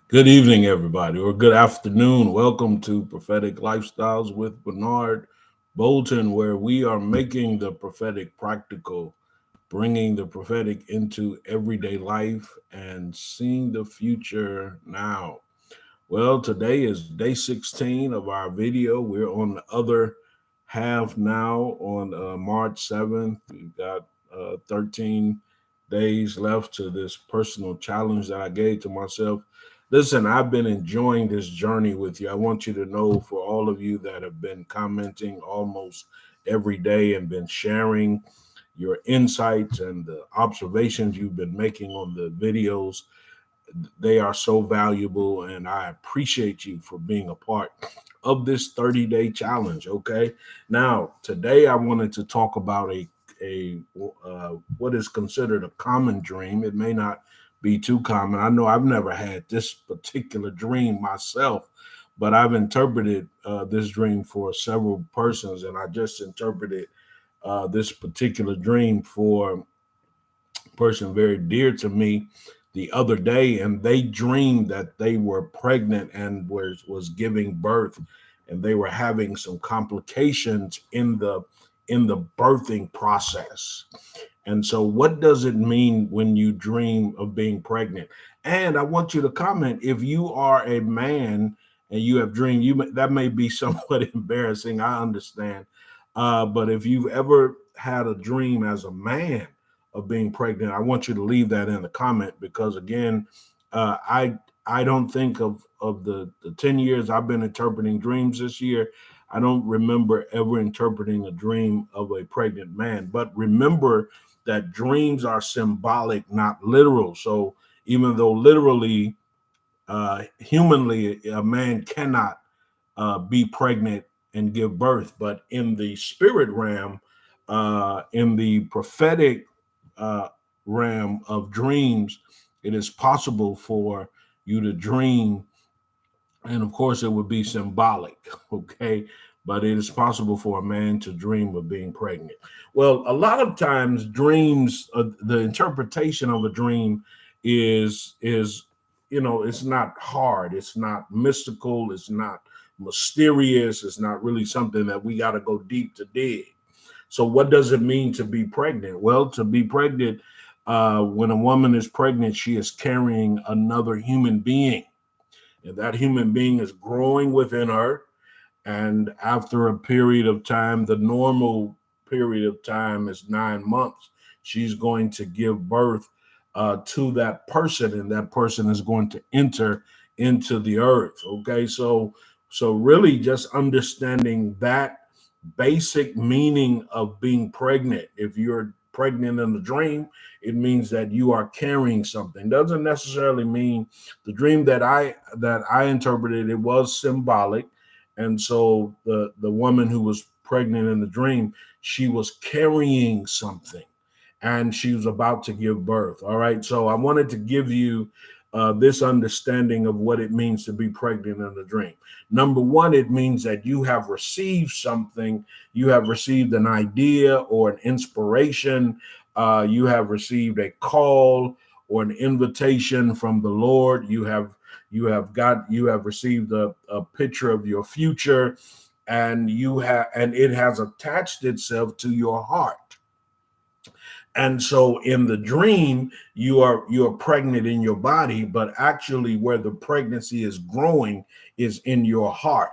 Good evening, everybody, or good afternoon. Welcome to Prophetic Lifestyles with Bernard Bolton, where we are making the prophetic practical, bringing the prophetic into everyday life and seeing the future now. Well, today is day 16 of our video. We're on the other half now on March 7th. We've got 13 days left to this personal challenge that I gave to myself. Listen, I've been enjoying this journey with you. I want you to know, for all of you that have been commenting almost every day and been sharing your insights and the observations you've been making on the videos, they are so valuable, and I appreciate you for being a part of this 30-day challenge. Okay, now today I wanted to talk about a what is considered a common dream. It may not be too common. I know I've never had this particular dream myself, but I've interpreted this dream for several persons, and I just interpreted this particular dream for person very dear to me the other day, and they dreamed that they were pregnant and was giving birth, and they were having some complications in the birthing process. And so, what does it mean when you dream of being pregnant? And I want you to comment if you are a man and you have dreamed. That may be somewhat embarrassing. I understand, but if you've ever had a dream as a man of being pregnant, I want you to leave that in the comment, because again, I don't think of the 10 years I've been interpreting dreams this year. I don't remember ever interpreting a dream of a pregnant man. But remember that dreams are symbolic, not literal. So even though literally, humanly, a man cannot be pregnant and give birth, but in the spirit realm, in the prophetic uh, realm of dreams, it is possible for you to dream, and of course, it would be symbolic, okay? But it is possible for a man to dream of being pregnant. Well, a lot of times, dreams, the interpretation of a dream is it's not hard, it's not mystical, it's not mysterious, it's not really something that we got to go deep to dig. So, what does it mean to be pregnant? Well, to be pregnant, when a woman is pregnant, she is carrying another human being, and that human being is growing within her. And after a period of time, the normal period of time is 9 months, she's going to give birth to that person, and that person is going to enter into the earth. Okay, so really just understanding that basic meaning of being pregnant. If you're pregnant in a dream, it means that you are carrying something. Doesn't necessarily mean the dream that I interpreted, it was symbolic. And so the woman who was pregnant in the dream, she was carrying something, and she was about to give birth. All right. So I wanted to give you this understanding of what it means to be pregnant in a dream. Number one, it means that you have received something, you have received an idea or an inspiration, you have received a call or an invitation from the Lord. You have received a picture of your future, and it has attached itself to your heart. And so in the dream, you are pregnant in your body, but actually where the pregnancy is growing is in your heart.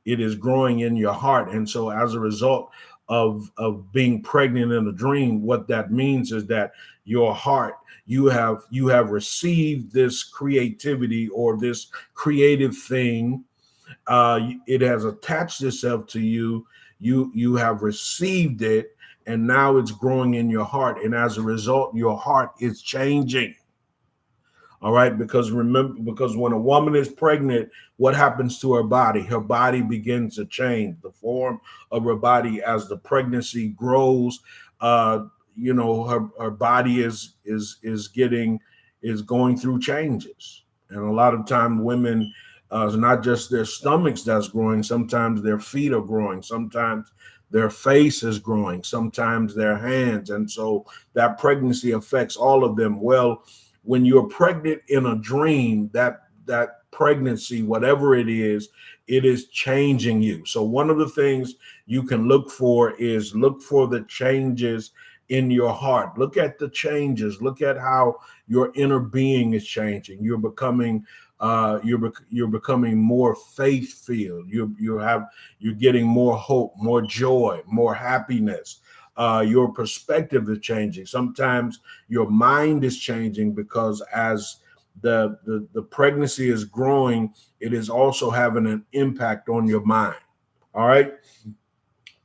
It is growing in your heart. And so as a result of being pregnant in a dream, what that means is that your heart, you have received this creativity or this creative thing. It has attached itself to you. You have received it, and now it's growing in your heart, and as a result your heart is changing. All right, because remember, because when a woman is pregnant, what happens to her body? Her body begins to change the form of her body as the pregnancy grows. uh her body is going through changes. And a lot of time women, it's not just their stomachs that's growing, sometimes their feet are growing, sometimes their face is growing, sometimes their hands. And so that pregnancy affects all of them. Well, when you're pregnant in a dream, that pregnancy, whatever it is changing you. So one of the things you can look for the changes in your heart. Look at the changes. Look at how your inner being is changing. You're becoming more faith filled. You're getting more hope, more joy, more happiness. Your perspective is changing. Sometimes your mind is changing because as the pregnancy is growing, it is also having an impact on your mind. All right.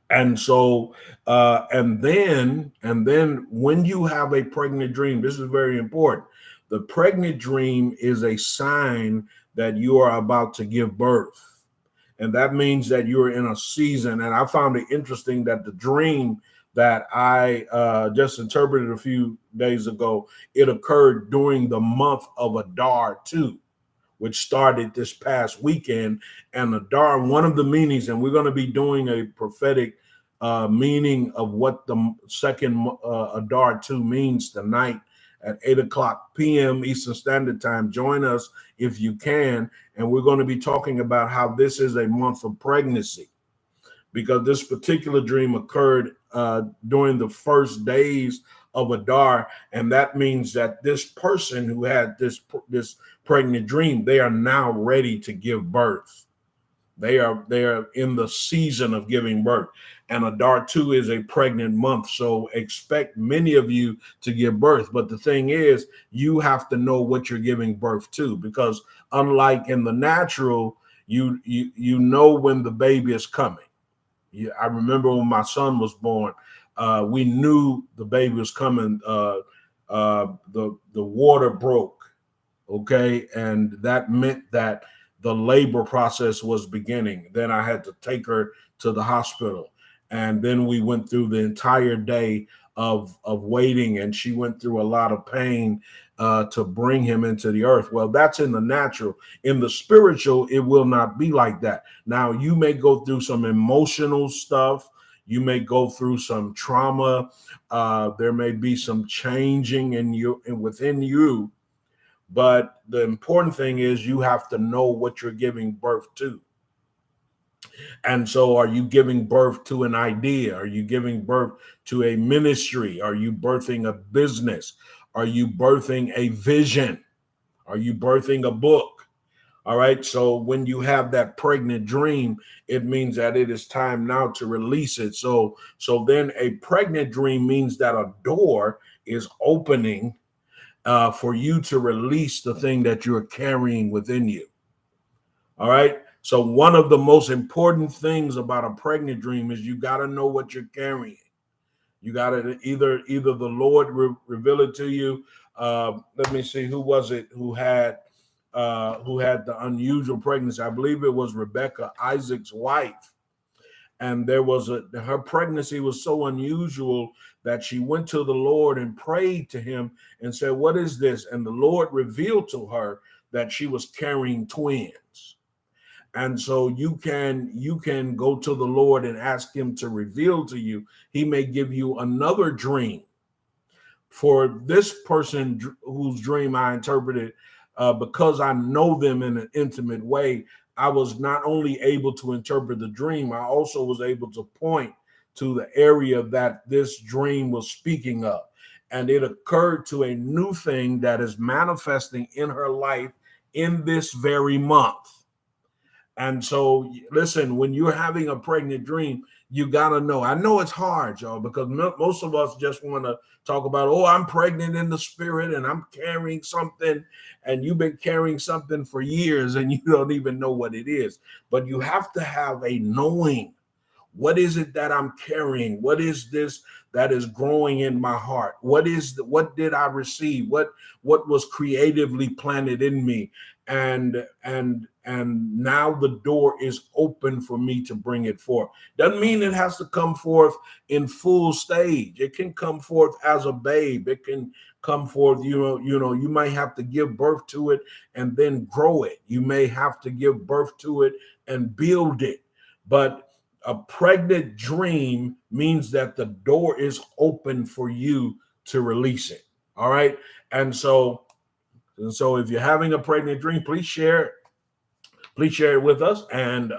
And so and then when you have a pregnant dream, this is very important. The pregnant dream is a sign that you are about to give birth, and that means that you're in a season. And I found it interesting that the dream that I just interpreted a few days ago, it occurred during the month of Adar too, which started this past weekend. And Adar, one of the meanings, and we're going to be doing a prophetic meaning of what the second Adar 2 means tonight at 8 o'clock p.m. Eastern Standard Time. Join us if you can. And we're going to be talking about how this is a month of pregnancy, because this particular dream occurred during the first days of Adar, and that means that this person who had this pregnant dream, they are now ready to give birth. They are in the season of giving birth, and Adar 2 is a pregnant month, so expect many of you to give birth. But the thing is, you have to know what you're giving birth to, because unlike in the natural, you know when the baby is coming. Yeah, I remember when my son was born, we knew the baby was coming. The water broke, okay, and that meant that the labor process was beginning. Then I had to take her to the hospital, and then we went through the entire day of waiting, and she went through a lot of pain to bring him into the earth. Well, that's in the natural. In the spiritual, it will not be like that. Now, you may go through some emotional stuff. You may go through some trauma. There may be some changing in you and within you. But the important thing is you have to know what you're giving birth to. And so, are you giving birth to an idea? Are you giving birth to a ministry? Are you birthing a business? Are you birthing a vision? Are you birthing a book? All right. So, when you have that pregnant dream, it means that it is time now to release it. So then a pregnant dream means that a door is opening for you to release the thing that you're carrying within you. All right. So one of the most important things about a pregnant dream is you got to know what you're carrying. You got to either the Lord reveal it to you. Let me see, who was it who had the unusual pregnancy? I believe it was Rebecca, Isaac's wife. And her pregnancy was so unusual that she went to the Lord and prayed to him and said, "What is this?" And the Lord revealed to her that she was carrying twins. And so you can go to the Lord and ask him to reveal to you. He may give you another dream. For this person whose dream I interpreted, because I know them in an intimate way, I was not only able to interpret the dream, I also was able to point to the area that this dream was speaking of. And it occurred to a new thing that is manifesting in her life in this very month. And so, listen, when you're having a pregnant dream, you got to know. I know it's hard, y'all, because most of us just want to talk about, oh, I'm pregnant in the spirit and I'm carrying something. And you've been carrying something for years and you don't even know what it is. But you have to have a knowing. What is it that I'm carrying? What is this that is growing in my heart? What did I receive? What was creatively planted in me? And now the door is open for me to bring it forth. Doesn't mean it has to come forth in full stage. It can come forth as a babe. It can come forth, you might have to give birth to it and then grow it. You may have to give birth to it and build it. But a pregnant dream means that the door is open for you to release it. All right. And so And so if you're having a pregnant dream, please share it. Please share it with us, and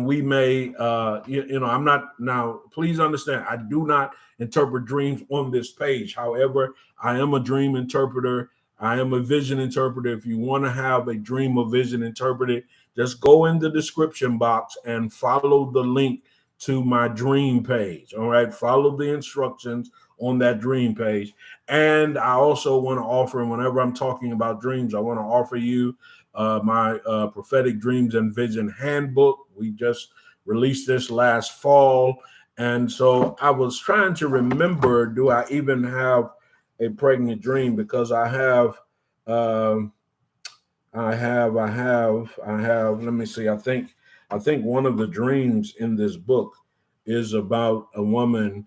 we may, I'm not now. Please understand, I do not interpret dreams on this page. However, I am a dream interpreter. I am a vision interpreter. If you want to have a dream or vision interpreted, just go in the description box and follow the link to my dream page. All right, follow the instructions on that dream page. And I also want to offer, and whenever I'm talking about dreams, I want to offer you my Prophetic Dreams and Vision Handbook. We just released this last fall. And so I was trying to remember, do I even have a pregnant dream? Because I have, let me see, I think one of the dreams in this book is about a woman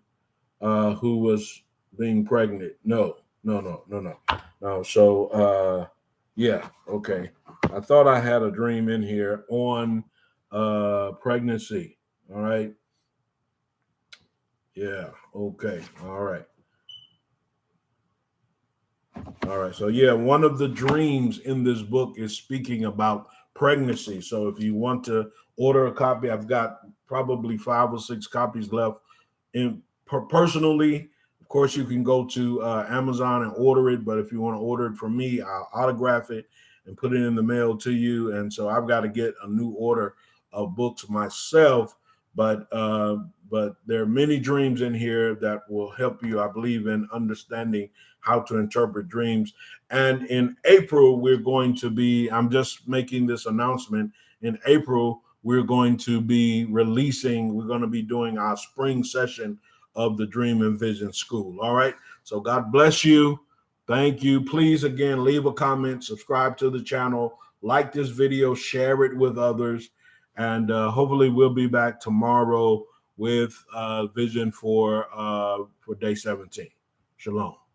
who was being pregnant. No. So, yeah, okay. I thought I had a dream in here on pregnancy. All right. Yeah. Okay. All right. All right. So, yeah, one of the dreams in this book is speaking about pregnancy. So, if you want to order a copy, I've got probably 5 or 6 copies left. And personally, of course, you can go to Amazon and order it. But if you want to order it from me, I'll autograph it and put it in the mail to you. And so I've got to get a new order of books myself. But there are many dreams in here that will help you, I believe, in understanding how to interpret dreams. And in April, I'm just making this announcement. In April, we're going to be doing our spring session of the Dream and Vision School. All right. So God bless you. Thank you. Please, again, leave a comment, subscribe to the channel, like this video, share it with others. And hopefully we'll be back tomorrow with vision for day 17. Shalom.